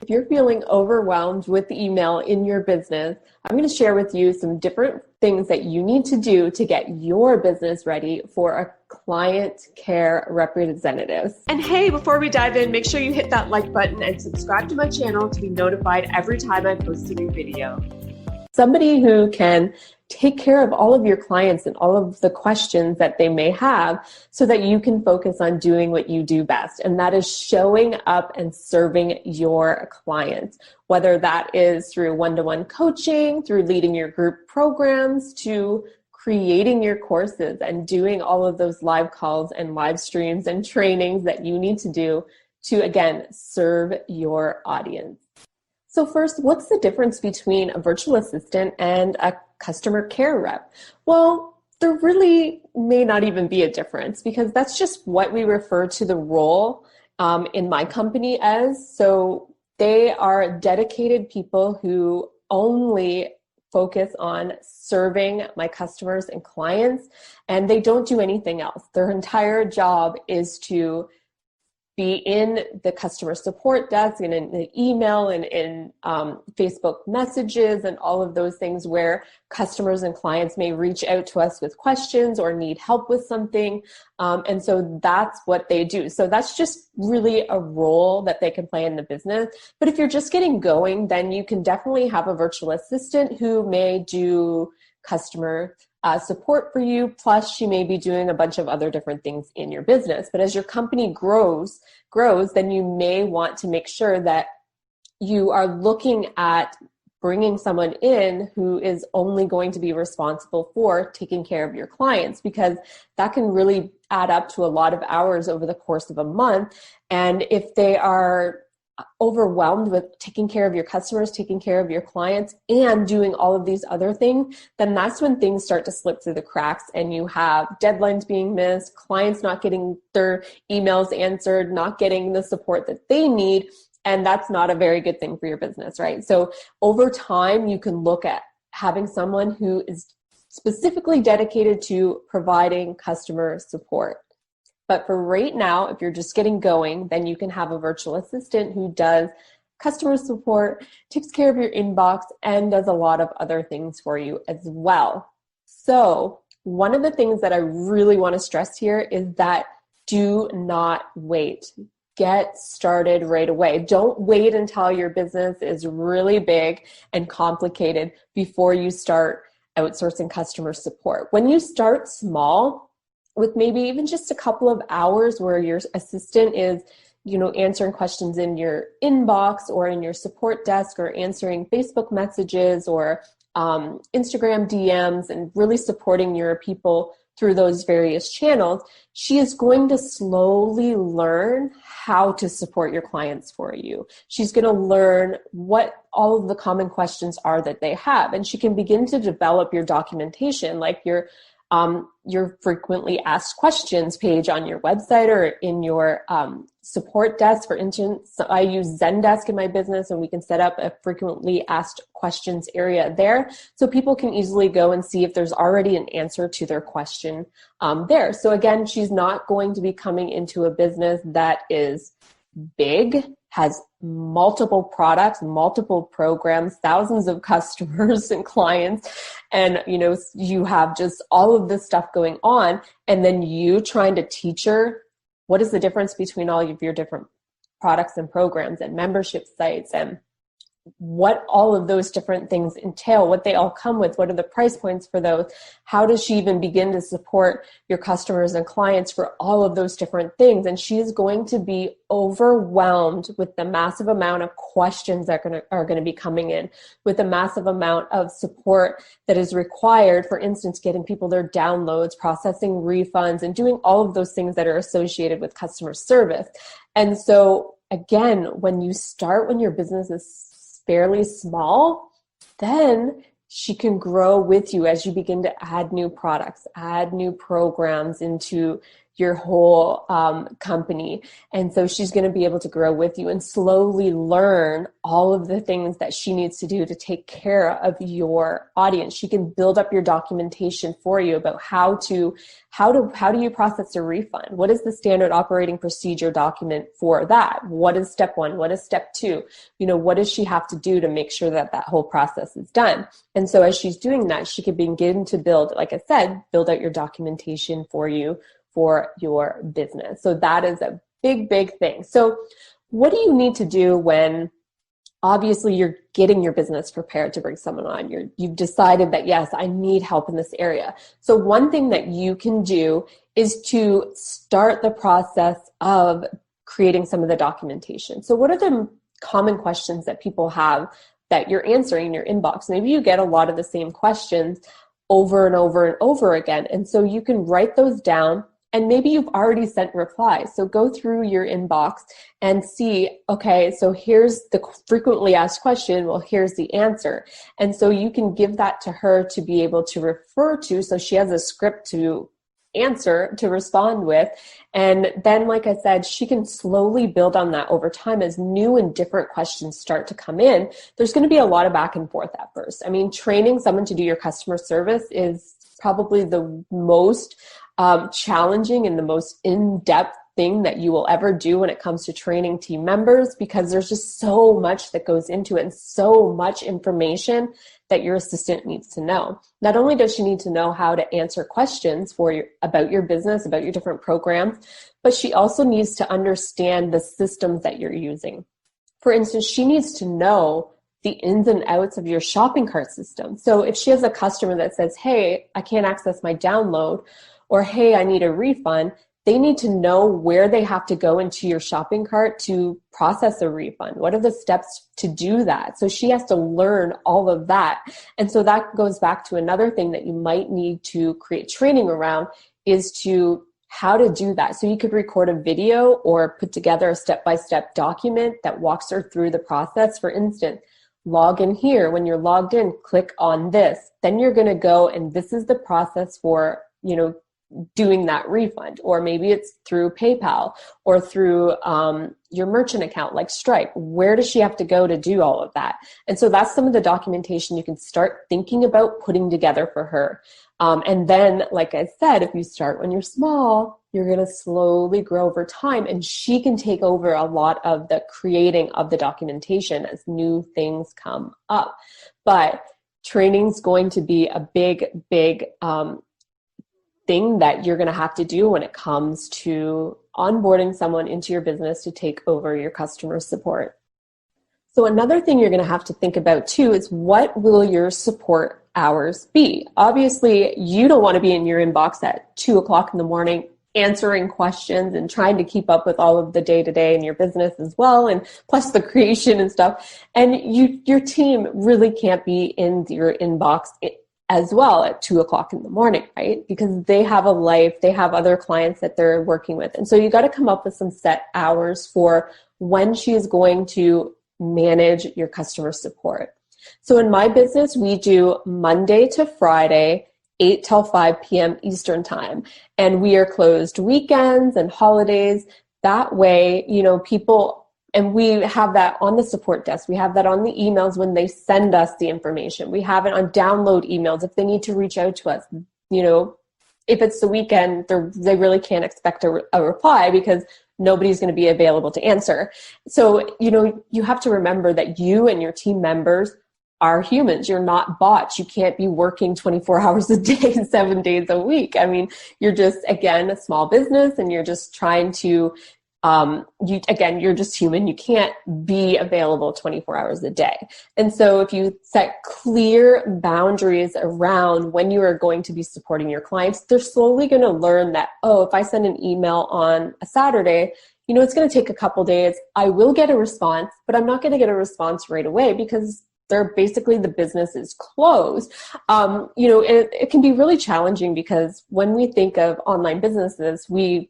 if you're feeling overwhelmed with email in your business, I'm going to share with you some different things that you need to do to get your business ready for a client care representative. And hey, before we dive in, make sure you hit that like button and subscribe to my channel to be notified every time I post a new video. Somebody who can take care of all of your clients and all of the questions that they may have so that you can focus on doing what you do best. And that is showing up and serving your clients, whether that is through one-to-one coaching, through leading your group programs, to creating your courses and doing all of those live calls and live streams and trainings that you need to do to, again, serve your audience. So first, what's the difference between a virtual assistant and a customer care rep? Well, there really may not even be a difference because that's just what we refer to the role in my company as. So they are dedicated people who only focus on serving my customers and clients, and they don't do anything else. Their entire job is to be in the customer support desk and in the email and in Facebook messages and all of those things where customers and clients may reach out to us with questions or need help with something. And so that's what they do. So that's just really a role that they can play in the business. But if you're just getting going, then you can definitely have a virtual assistant who may do customer support for you, plus she may be doing a bunch of other different things in your business. But as your company grows, then you may want to make sure that you are looking at bringing someone in who is only going to be responsible for taking care of your clients, because that can really add up to a lot of hours over the course of a month. And if they are overwhelmed with taking care of your customers, taking care of your clients, and doing all of these other things, then that's when things start to slip through the cracks and you have deadlines being missed, clients not getting their emails answered, not getting the support that they need, and that's not a very good thing for your business, right? So over time, you can look at having someone who is specifically dedicated to providing customer support. But for right now, if you're just getting going, then you can have a virtual assistant who does customer support, takes care of your inbox, and does a lot of other things for you as well. So one of the things that I really want to stress here is that do not wait. Get started right away. Don't wait until your business is really big and complicated before you start outsourcing customer support. When you start small, with maybe even just a couple of hours where your assistant is, answering questions in your inbox or in your support desk or answering Facebook messages or Instagram DMs and really supporting your people through those various channels, she is going to slowly learn how to support your clients for you. She's going to learn what all of the common questions are that they have, and she can begin to develop your documentation, like your frequently asked questions page on your website or in your support desk. For instance, I use Zendesk in my business, and we can set up a frequently asked questions area there so people can easily go and see if there's already an answer to their question there. So again, she's not going to be coming into a business that is big, has multiple products, multiple programs, thousands of customers and clients, and you have just all of this stuff going on, and then you trying to teach her what is the difference between all of your different products and programs and membership sites and what all of those different things entail, what they all come with, what are the price points for those, how does she even begin to support your customers and clients for all of those different things. And she is going to be overwhelmed with the massive amount of questions that are going to be coming in, with a massive amount of support that is required, for instance, getting people their downloads, processing refunds, and doing all of those things that are associated with customer service. And so again, when your business is fairly small, then she can grow with you as you begin to add new products, add new programs into your whole company. And so she's going to be able to grow with you and slowly learn all of the things that she needs to do to take care of your audience. She can build up your documentation for you about how do you process a refund? What is the standard operating procedure document for that? What is step 1? What is step 2? What does she have to do to make sure that whole process is done? And so as she's doing that, she can begin to build, like I said, build out your documentation for you for your business. So that is a big, big thing. So what do you need to do when obviously you're getting your business prepared to bring someone on? You've decided that, yes, I need help in this area. So one thing that you can do is to start the process of creating some of the documentation. So what are the common questions that people have that you're answering in your inbox? Maybe you get a lot of the same questions over and over and over again. And so you can write those down. And maybe you've already sent replies. So go through your inbox and see, okay, so here's the frequently asked question. Well, here's the answer. And so you can give that to her to be able to refer to. So she has a script to answer, to respond with. And then, like I said, she can slowly build on that over time as new and different questions start to come in. There's going to be a lot of back and forth at first. I mean, training someone to do your customer service is probably the most challenging and the most in-depth thing that you will ever do when it comes to training team members, because there's just so much that goes into it and so much information that your assistant needs to know. Not only does she need to know how to answer questions about your business, about your different programs, but she also needs to understand the systems that you're using. For instance, she needs to know the ins and outs of your shopping cart system. So if she has a customer that says, hey, I can't access my download, or hey, I need a refund, they need to know where they have to go into your shopping cart to process a refund. What are the steps to do that? So she has to learn all of that. And so that goes back to another thing that you might need to create training around, is to how to do that. So you could record a video or put together a step-by-step document that walks her through the process. For instance, log in here. When you're logged in, click on this. Then you're going to go, and this is the process for, doing that refund. Or maybe it's through PayPal or through your merchant account like Stripe. Where does she have to go to do all of that? And so that's some of the documentation you can start thinking about putting together for her. And then, like I said, if you start when you're small, you're going to slowly grow over time, and she can take over a lot of the creating of the documentation as new things come up. But training is going to be a big, big thing that you're going to have to do when it comes to onboarding someone into your business to take over your customer support. So another thing you're going to have to think about too is, what will your support hours be? Obviously, you don't want to be in your inbox at 2:00 in the morning answering questions and trying to keep up with all of the day-to-day in your business as well, and plus the creation and stuff. And your team really can't be in your inbox as well at 2:00 in the morning, right? Because they have a life, they have other clients that they're working with. And so you got to come up with some set hours for when she is going to manage your customer support. So in my business, we do Monday to Friday, 8 till 5 p.m. Eastern time. And we are closed weekends and holidays. That way, people, and we have that on the support desk. We have that on the emails when they send us the information. We have it on download emails if they need to reach out to us. If it's the weekend, they really can't expect a reply because nobody's going to be available to answer. So, you have to remember that you and your team members are humans. You're not bots. You can't be working 24 hours a day, 7 days a week. I mean, you're just, again, a small business, and you're just trying to, you're just human. You can't be available 24 hours a day. And so if you set clear boundaries around when you are going to be supporting your clients, they're slowly going to learn that, if I send an email on a Saturday, it's going to take a couple days. I will get a response, but I'm not going to get a response right away because the business is closed. It can be really challenging because when we think of online businesses, we've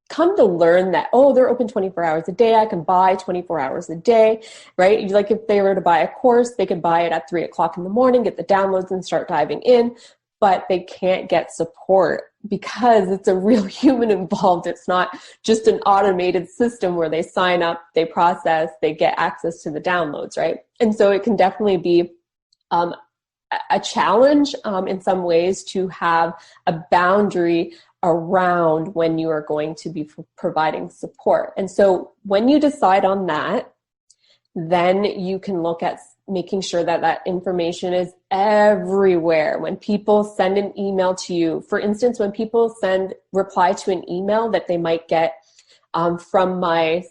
come to learn that, they're open 24 hours a day. I can buy 24 hours a day, right? Like if they were to buy a course, they could buy it at 3:00 in the morning, get the downloads and start diving in, but they can't get support because it's a real human involved. It's not just an automated system where they sign up, they process, they get access to the downloads, right? And so it can definitely be a challenge in some ways to have a boundary around when you are going to be providing support. And so when you decide on that, then you can look at making sure that that information is everywhere. When people send an email to you, for instance, when people reply to an email that they might get from my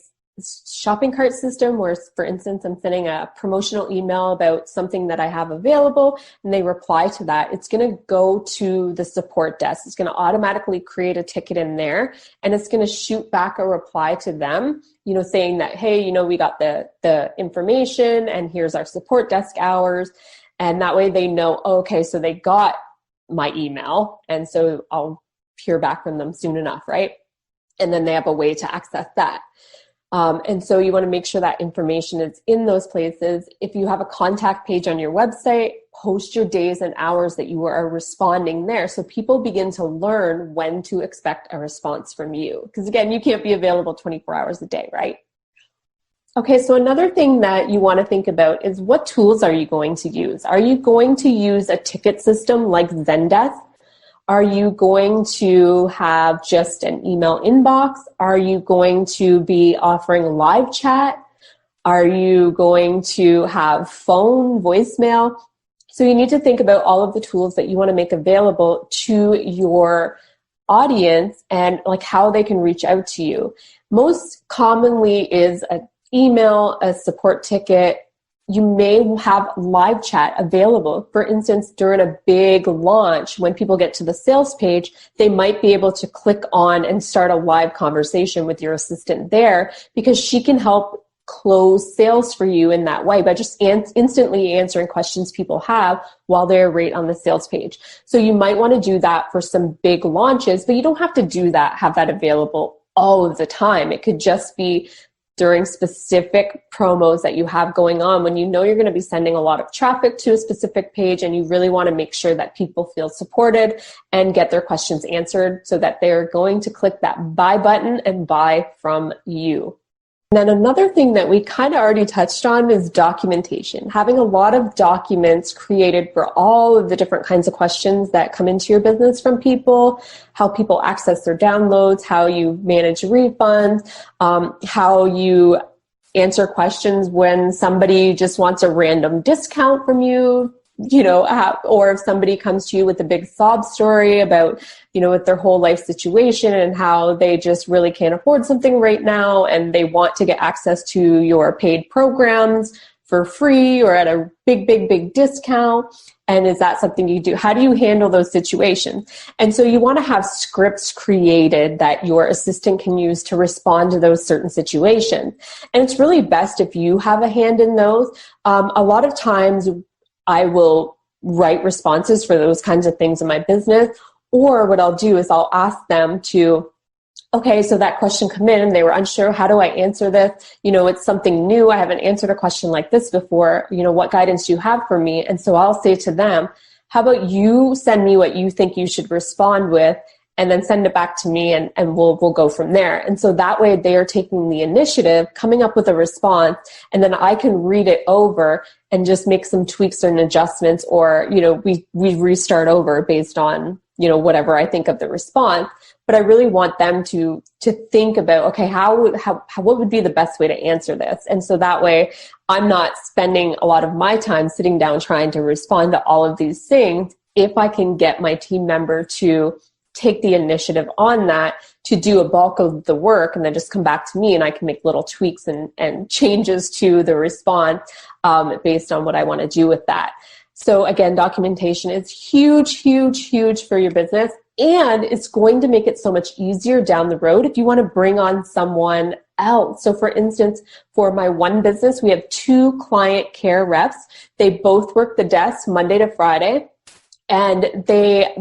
shopping cart system, where, for instance, I'm sending a promotional email about something that I have available, and they reply to that, it's going to go to the support desk. It's going to automatically create a ticket in there, and it's going to shoot back a reply to them, saying that, hey, we got the information, and here's our support desk hours. And that way they know, okay, so they got my email, and so I'll hear back from them soon enough, right? And then they have a way to access that. And so you want to make sure that information is in those places. If you have a contact page on your website, post your days and hours that you are responding there, so people begin to learn when to expect a response from you. Because again, you can't be available 24 hours a day, right? Okay, so another thing that you want to think about is, what tools are you going to use? Are you going to use a ticket system like Zendesk? Are you going to have just an email inbox? Are you going to be offering live chat? Are you going to have phone, voicemail? So you need to think about all of the tools that you want to make available to your audience and like how they can reach out to you. Most commonly is an email, a support ticket. You may have live chat available. For instance, during a big launch, when people get to the sales page, they might be able to click on and start a live conversation with your assistant there, because she can help close sales for you in that way by just instantly answering questions people have while they're right on the sales page. So you might want to do that for some big launches, but you don't have to have that available all of the time. It could just be during specific promos that you have going on, when you know you're going to be sending a lot of traffic to a specific page and you really want to make sure that people feel supported and get their questions answered, so that they're going to click that buy button and buy from you. And then another thing that we kind of already touched on is documentation. Having a lot of documents created for all of the different kinds of questions that come into your business from people, how people access their downloads, how you manage refunds, how you answer questions when somebody just wants a random discount from you, or if somebody comes to you with a big sob story about, with their whole life situation and how they just really can't afford something right now and they want to get access to your paid programs for free or at a big discount. And is that something you do? How do you handle those situations? And so you want to have scripts created that your assistant can use to respond to those certain situations. And it's really best if you have a hand in those. A lot of times I will write responses for those kinds of things in my business. Or what I'll do is I'll ask them to, okay, so that question come in and they were unsure, how do I answer this? It's something new. I haven't answered a question like this before. What guidance do you have for me? And so I'll say to them, how about you send me what you think you should respond with, and then send it back to me, and we'll go from there. And so that way they are taking the initiative, coming up with a response, and then I can read it over and just make some tweaks and adjustments, or, we restart over based on, whatever I think of the response. But I really want them to think about, okay, what would be the best way to answer this? And so that way I'm not spending a lot of my time sitting down trying to respond to all of these things. If I can get my team member to take the initiative on that, to do a bulk of the work, and then just come back to me and I can make little tweaks and changes to the response based on what I want to do with that. So again, documentation is huge for your business, and it's going to make it so much easier down the road if you want to bring on someone else. So for instance, for my one business, we have 2 client care reps. They both work the desk Monday to Friday, and they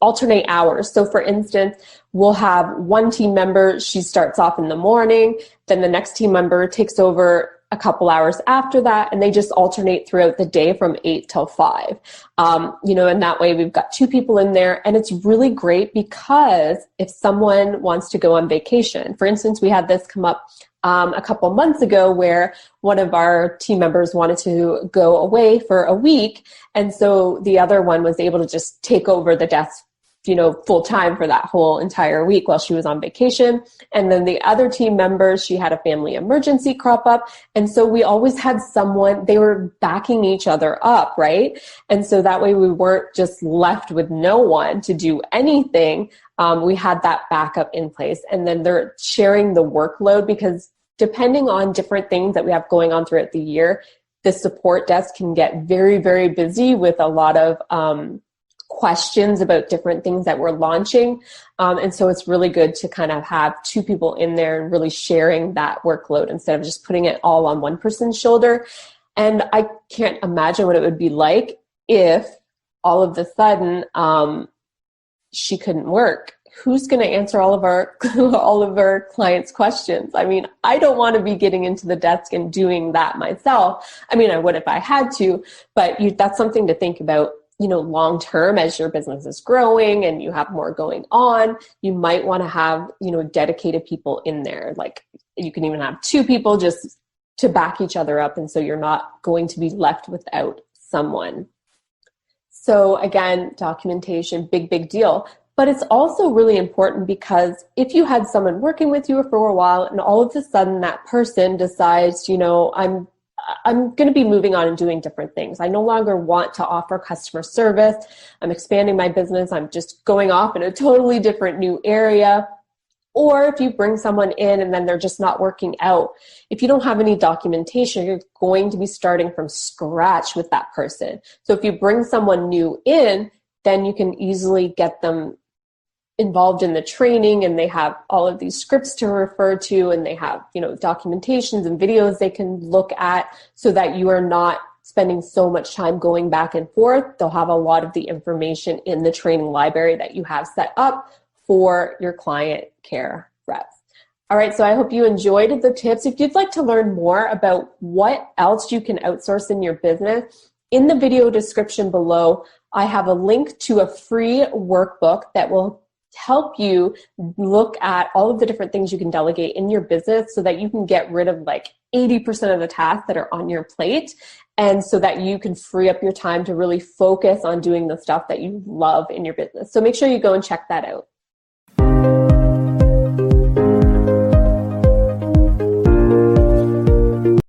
alternate hours. So for instance, we'll have one team member, she starts off in the morning, then the next team member takes over a couple hours after that, and they just alternate throughout the day from 8 till 5. And that way we've got 2 people in there, and it's really great because if someone wants to go on vacation, for instance, we had this come up a couple months ago where one of our team members wanted to go away for a week, and so the other one was able to just take over the desk full time for that whole entire week while she was on vacation. And then the other team members, she had a family emergency crop up. And so we always had someone, they were backing each other up, right? And so that way we weren't just left with no one to do anything. We had that backup in place. And then they're sharing the workload, because depending on different things that we have going on throughout the year, the support desk can get very, very busy with a lot of questions about different things that we're launching. And so it's really good to kind of have 2 people in there and really sharing that workload instead of just putting it all on one person's shoulder. And I can't imagine what it would be like if all of a sudden she couldn't work. Who's going to answer all of our clients' questions? I mean, I don't want to be getting into the desk and doing that myself. I mean, I would if I had to, but that's something to think about. Long term, as your business is growing and you have more going on, you might want to have, dedicated people in there. Like you can even have 2 people just to back each other up. And so you're not going to be left without someone. So again, documentation, big deal. But it's also really important because if you had someone working with you for a while and all of a sudden that person decides, I'm going to be moving on and doing different things. I no longer want to offer customer service. I'm expanding my business. I'm just going off in a totally different new area. Or if you bring someone in and then they're just not working out, if you don't have any documentation, you're going to be starting from scratch with that person. So if you bring someone new in, then you can easily get them involved in the training, and they have all of these scripts to refer to, and they have, documentations and videos they can look at, so that you are not spending so much time going back and forth. They'll have a lot of the information in the training library that you have set up for your client care reps. All right, so I hope you enjoyed the tips. If you'd like to learn more about what else you can outsource in your business, in the video description below, I have a link to a free workbook that will help you look at all of the different things you can delegate in your business so that you can get rid of like 80% of the tasks that are on your plate, and so that you can free up your time to really focus on doing the stuff that you love in your business. So make sure you go and check that out.